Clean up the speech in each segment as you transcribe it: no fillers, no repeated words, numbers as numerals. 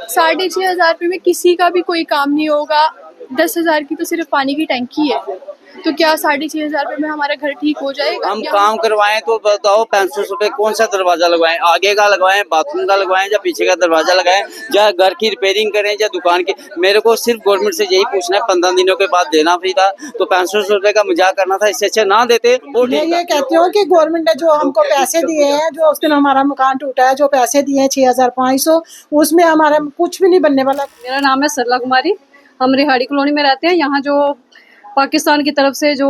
₹6,500 में किसी का भी कोई काम नहीं होगा। 10,000 की तो सिर्फ पानी की टंकी है, तो क्या ₹6,500 में हमारा घर ठीक हो जाएगा? हम काम करवाएं तो बताओ 500 रुपए कौन सा दरवाजा लगवाएं, आगे का लगवाएं, बाथरूम का लगवाएं या पीछे का दरवाजा लगाएं, या घर की रिपेयरिंग करें या दुकान की। मेरे को सिर्फ गवर्नमेंट से यही पूछना है, 15 दिनों के बाद देना फ्री था तो 500 रुपए का मजाक करना था, इससे अच्छा ना देते वो मैं ठीक ये था। कहती हूँ कि गवर्नमेंट ने जो हमको पैसे दिए हैं, जो उस दिन हमारा मकान टूटा है, जो पैसे दिए हैं 6,500, उसमें हमारा कुछ भी नहीं बनने वाला। मेरा नाम है सरला कुमारी, हम रिहाड़ी कॉलोनी में रहते हैं। यहाँ जो पाकिस्तान की तरफ से जो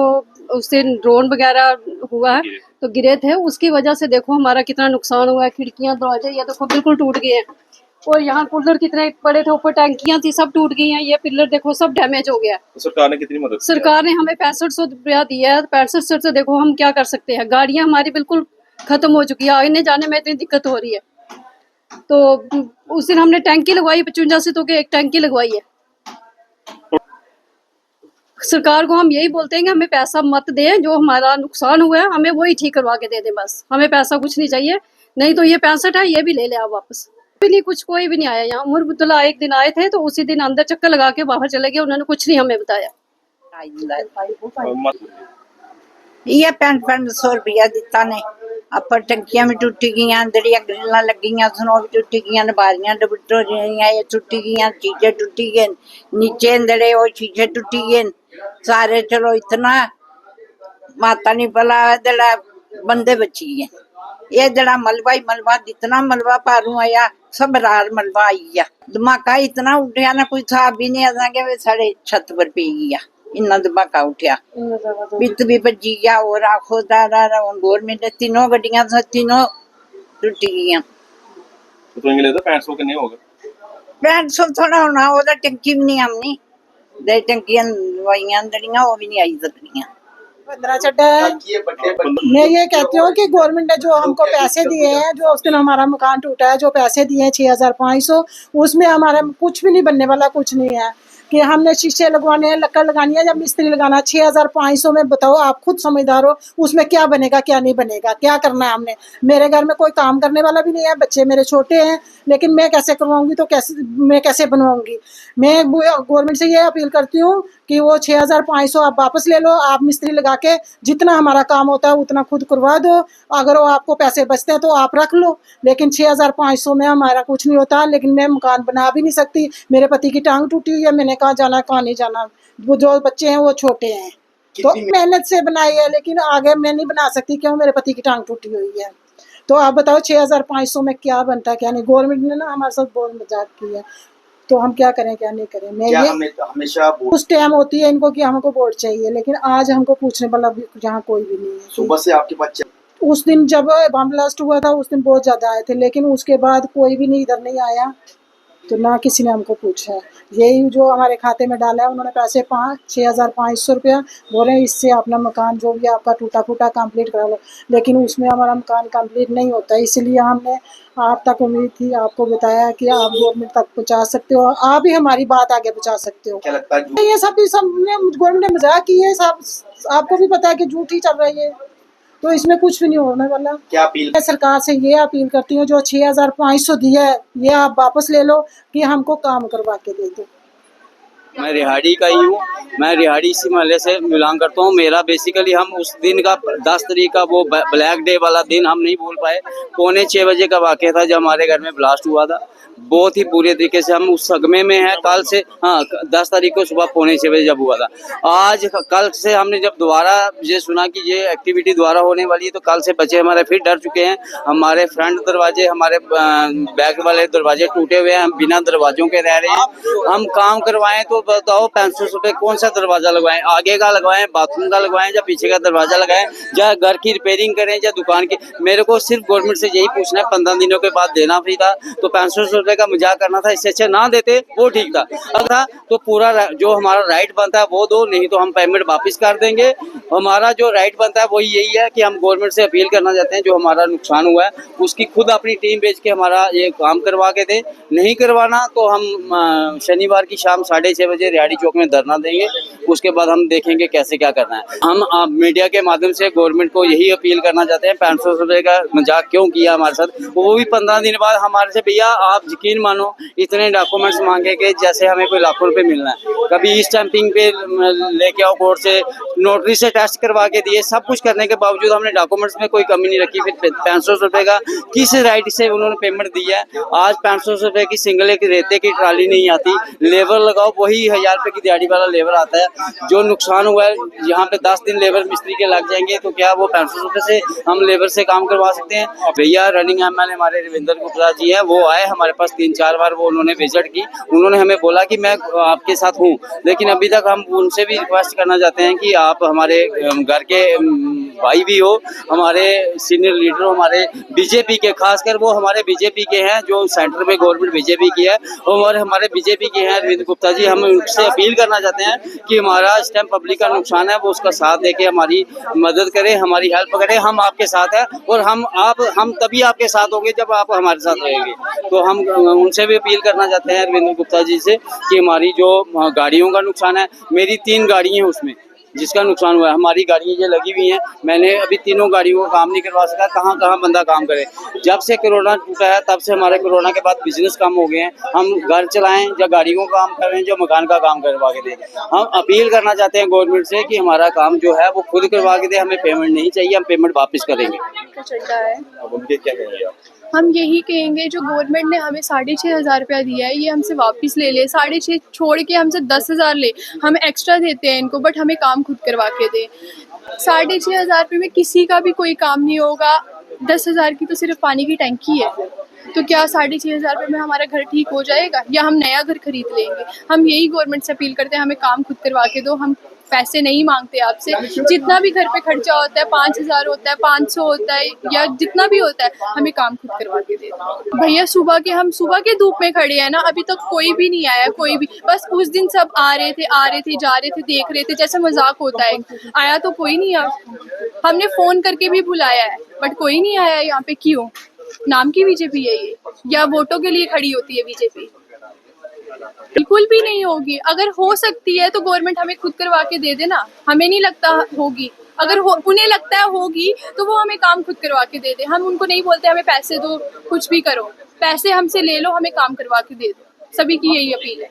उससे ड्रोन वगैरह हुआ है तो गिरे थे, उसकी वजह से देखो हमारा कितना नुकसान हुआ है। खिड़कियां दरवाजे ये देखो बिल्कुल टूट गए हैं, और यहाँ कूलर कितने पड़े थे, ऊपर टैंकियां थी सब टूट गई हैं। ये पिलर देखो सब डैमेज हो गया है। तो सरकार ने कितनी मदद की? सरकार ने हमें 6500 रुपया दिया है। 6500 से देखो हम क्या कर सकते हैं। गाड़ियां हमारी बिल्कुल खत्म हो चुकी है, आने जाने में इतनी दिक्कत हो रही है। तो उस दिन हमने टैंकी लगवाई 55 तो के एक टैंकी लगवाई है। सरकार को हम यही बोलते हैं कि हमें पैसा मत दें, जो हमारा नुकसान हुआ है हमें वही ठीक करवा के दे दें बस। हमें पैसा कुछ नहीं चाहिए, नहीं तो ये 65 है ये भी ले ले आप वापस। भी नहीं, कुछ कोई भी नहीं आया यहाँ। उमरबुद्दुल्ला एक दिन आए थे तो उसी दिन अंदर चक्कर लगा के बाहर चले गए, उन्होंने कुछ नहीं हमें बताया। ये 500 रुपया दिता ने। अपर टंकियां भी टुटी गई, अंदरिया ग्रिल्लां लगी, सुनो भी टुटी गई, बारियां डबटो ये टुटी गई, शीशे टुटी गए, नीचे अंदरे वो शीशे टुटी गए सारे। चलो इतना माता नहीं भला जड़ा बंदे बची गए। ये जड़ा मलबा ही मलबा, जितना मलबा पारू आया सब रार मलबा आई गया। धमाका इतना उठा ना कोई हिसाब भी नहीं आसा, साढ़े छत पर पी गया। इन्ना धमाका उठा, बित भी भजी गया। और आखो गवर्नमेंट ने तीनों गड्डियां तीनों टुटी गई। तो इंगे लेता 500 के नहीं होगा? 500 थोड़ा होना, वो टंकी भी नहीं हमनी दे, टंकियां दवाइयां अंदरियां वो भी नहीं आई सकती। 15 चड्डा है। मैं ये कहती हूँ कि गवर्नमेंट ने जो हमको पैसे दिए हैं, जो उस दिन हमारा मकान टूटा है, जो पैसे दिए हैं 6,500, उसमें हमारा कुछ भी नहीं बनने वाला। कुछ नहीं है कि हमने शीशे लगवाने हैं, लकड़ लगानी है या मिस्त्री लगाना। 6,500 में बताओ, आप खुद समझदार हो, उसमें क्या बनेगा क्या नहीं बनेगा, क्या करना है हमने। मेरे घर में कोई काम करने वाला भी नहीं है, बच्चे मेरे छोटे हैं, लेकिन मैं कैसे करवाऊंगी, तो मैं कैसे बनवाऊंगी। मैं गवर्नमेंट से ये अपील करती हूँ कि वो 6,500 आप वापस ले लो। आप मिस्त्री लगा के जितना हमारा काम होता है उतना खुद करवा दो। अगर वो आपको पैसे बचते हैं तो आप रख लो, लेकिन 6,500 में हमारा कुछ नहीं होता। लेकिन मैं मकान बना भी नहीं सकती, मेरे पति की टांग टूटी हुई है, मैंने कहाँ जाना कहाँ नहीं जाना। वो जो बच्चे हैं वो छोटे हैं, तो मेहनत से बनाई है, लेकिन आगे मैं नहीं बना सकती, क्यों, मेरे पति की टांग टूटी हुई है। तो आप बताओ 6,500 में क्या बनता है क्या नहीं। गवर्नमेंट ने ना हमारे साथ बहुत मजाक की है, तो हम क्या करें क्या नहीं करें। मैं क्या ये हमेशा उस टाइम होती है इनको कि हमको वोट चाहिए, लेकिन आज हमको पूछने वाला यहाँ कोई भी नहीं है। सुबह से आपके पास उस दिन जब बम ब्लास्ट हुआ था उस दिन बहुत ज्यादा आए थे, लेकिन उसके बाद कोई भी नहीं इधर नहीं आया, तो ना किसी ने हमको पूछा है। यही जो हमारे खाते में डाला है उन्होंने पैसे 6,500 रुपया, बोले इससे अपना मकान जो भी आपका टूटा फूटा कंप्लीट करा लो, लेकिन उसमें हमारा मकान कंप्लीट नहीं होता। इसलिए हमने आप तक उम्मीद थी, आपको बताया कि आप गवर्नमेंट तक पहुंचा सकते हो, आप ही हमारी बात आगे पहुंचा सकते हो। क्या लगता है ये सब गवर्नमेंट ने मजाक की है, सब आपको भी पता है कि झूठी चल रही है, तो इसमें कुछ भी नहीं होने वाला। क्या अपील? मैं सरकार से ये अपील करती हूँ, जो 6,500 दिया है ये आप वापस ले लो, कि हमको काम करवा के दे दो। मैं रिहाड़ी का ही हूँ, मैं रिहाड़ी इसी मोहल्ले से बिलोंग करता हूँ। मेरा बेसिकली हम उस दिन का 10 तारीख का वो ब्लैक डे वाला दिन हम नहीं भूल पाए। 5:45 बजे का वाक़या था जब हमारे घर में ब्लास्ट हुआ था। बहुत ही बुरे तरीके से हम उस सदमे में हैं। कल से 10 तारीख को सुबह 5:45 बजे जब हुआ था। आज कल से हमने जब दोबारा ये सुना कि ये एक्टिविटी दोबारा होने वाली है, तो कल से बच्चे हमारे फिर डर चुके हैं। हमारे फ्रंट दरवाजे, हमारे बैक वाले दरवाजे टूटे हुए हैं, हम बिना दरवाजों के रह रहे हैं। हम काम करवाएं तो बताओ 500 रुपए कौन सा दरवाजा लगवाएं, आगे का लगवाएं, बाथरूम का लगवाएं या पीछे का दरवाजा लगाएं, या घर की रिपेयरिंग करें या दुकान की। मेरे को सिर्फ गवर्नमेंट से यही पूछना है, 15 दिनों के बाद देना फ्री था तो 500 रुपए का मजाक करना था, इससे अच्छा ना देते वो ठीक था। अगर तो पूरा जो हमारा राइट बनता है वो दो, नहीं तो हम पेमेंट वापस कर देंगे। हमारा जो राइट बनता है वही यही है कि हम गवर्नमेंट से अपील करना चाहते हैं, जो हमारा नुकसान हुआ है उसकी खुद अपनी टीम भेज के हमारा ये काम करवा के दें। नहीं करवाना तो हम शनिवार की शाम 6:30 बजे रिहाड़ी चौक में धरना देंगे। उसके बाद हम देखेंगे कैसे क्या करना है। हम मीडिया के माध्यम से गवर्नमेंट को यही अपील करना चाहते हैं, 500 रुपये का मजाक क्यों किया हमारे साथ, वो भी 15 दिन बाद हमारे से। भैया आप यकीन मानो इतने डॉक्यूमेंट्स मांगे कि जैसे हमें कोई लाखों रुपए मिलना है। कभी स्टैंपिंग पे लेके आओ कोर्ट से, नोटरी से टेस्ट करवा के दिए, सब कुछ करने के बावजूद हमने डॉक्यूमेंट्स में कोई कमी नहीं रखी। फिर 500 रुपये का किस राइट से उन्होंने पेमेंट दी है। आज 500 रुपये की सिंगल एक रेते की ट्राली नहीं आती, लेबर लगाओ वही 1000 रुपये की दिहाड़ी वाला लेबर आता है। जो नुकसान हुआ है यहाँ पे 10 दिन लेबर मिस्त्री के लग जाएंगे, तो क्या वो 500 रुपये से हम लेबर से काम करवा सकते हैं? भैया रनिंग MLA हमारे रविंद्र गुप्ता जी है, वो आए हमारे पास 3-4 बार, वो उन्होंने विजिट की। उन्होंने हमें बोला कि मैं आपके साथ हूँ, लेकिन अभी तक हम उनसे भी रिक्वेस्ट करना चाहते हैं कि आप हमारे घर के भाई भी हो, हमारे सीनियर लीडर हो, हमारे बीजेपी के, खासकर वो हमारे बीजेपी के हैं जो सेंटर में गवर्नमेंट बीजेपी की है, और हमारे बीजेपी के हैं रविंद्र गुप्ता जी। हम उनसे अपील करना चाहते हैं कि हमारा स्टैम्प पब्लिक का नुकसान है, वो उसका साथ देके हमारी मदद करें, हमारी हेल्प करें। हम आपके साथ हैं और हम तभी आपके साथ होंगे जब आप हमारे साथ रहेंगे। तो हम उनसे भी अपील करना चाहते हैं रविंद्र गुप्ता जी से कि हमारी जो गाड़ियों का नुकसान है, मेरी 3 गाड़ी हैं उसमें जिसका नुकसान हुआ है। हमारी गाड़ियाँ ये लगी हुई हैं, मैंने अभी 3 गाड़ियों को काम नहीं करवा सका। कहाँ बंदा काम करे? जब से कोरोना टूटा है तब से हमारे कोरोना के बाद बिजनेस कम हो गए हैं। हम घर चलाएं या गाड़ियों का काम करें, जो मकान का काम करवा के दें। हम अपील करना चाहते हैं गवर्नमेंट से कि हमारा काम जो है वो खुद करवा के दे, हमें पेमेंट नहीं चाहिए, हम पेमेंट वापस करेंगे। अब उनके क्या कहेंगे आप? हम यही कहेंगे जो गवर्नमेंट ने हमें 6,500 रुपया दिया है, ये हमसे वापस ले ले। 6,500 छोड़ के हमसे 10,000 ले, हम एक्स्ट्रा देते हैं इनको, बट हमें काम खुद करवा के दे। 6,500 रुपये में किसी का भी कोई काम नहीं होगा। 10,000 की तो सिर्फ पानी की टंकी है, तो क्या 6,500 रुपये में हमारा घर ठीक हो जाएगा या हम नया घर खरीद लेंगे? हम यही गवर्नमेंट से अपील करते हैं, हमें काम खुद करवा के दो। हम पैसे नहीं मांगते आपसे, जितना भी घर पे खर्चा होता है, 5,000 होता है, 500 होता है, या जितना भी होता है, हमें काम खुद करवा के दे दो। भैया हम सुबह के धूप में खड़े हैं ना, अभी तक कोई भी नहीं आया, कोई भी। बस उस दिन सब आ रहे थे, जा रहे थे, देख रहे थे, जैसे मजाक होता है। आया तो कोई नहीं आया। हमने फोन करके भी बुलाया है, बट कोई नहीं आया यहाँ पे। क्यों? नाम की बीजेपी है ये, या वोटों के लिए खड़ी होती है बीजेपी? बिल्कुल भी नहीं होगी। अगर हो सकती है तो गवर्नमेंट हमें खुद करवा के दे देना। हमें नहीं लगता होगी। अगर उन्हें लगता है होगी तो वो हमें काम खुद करवा के दे दे। हम उनको नहीं बोलते हमें पैसे दो, कुछ भी करो, पैसे हमसे ले लो, हमें काम करवा के दे दो। सभी की यही अपील है।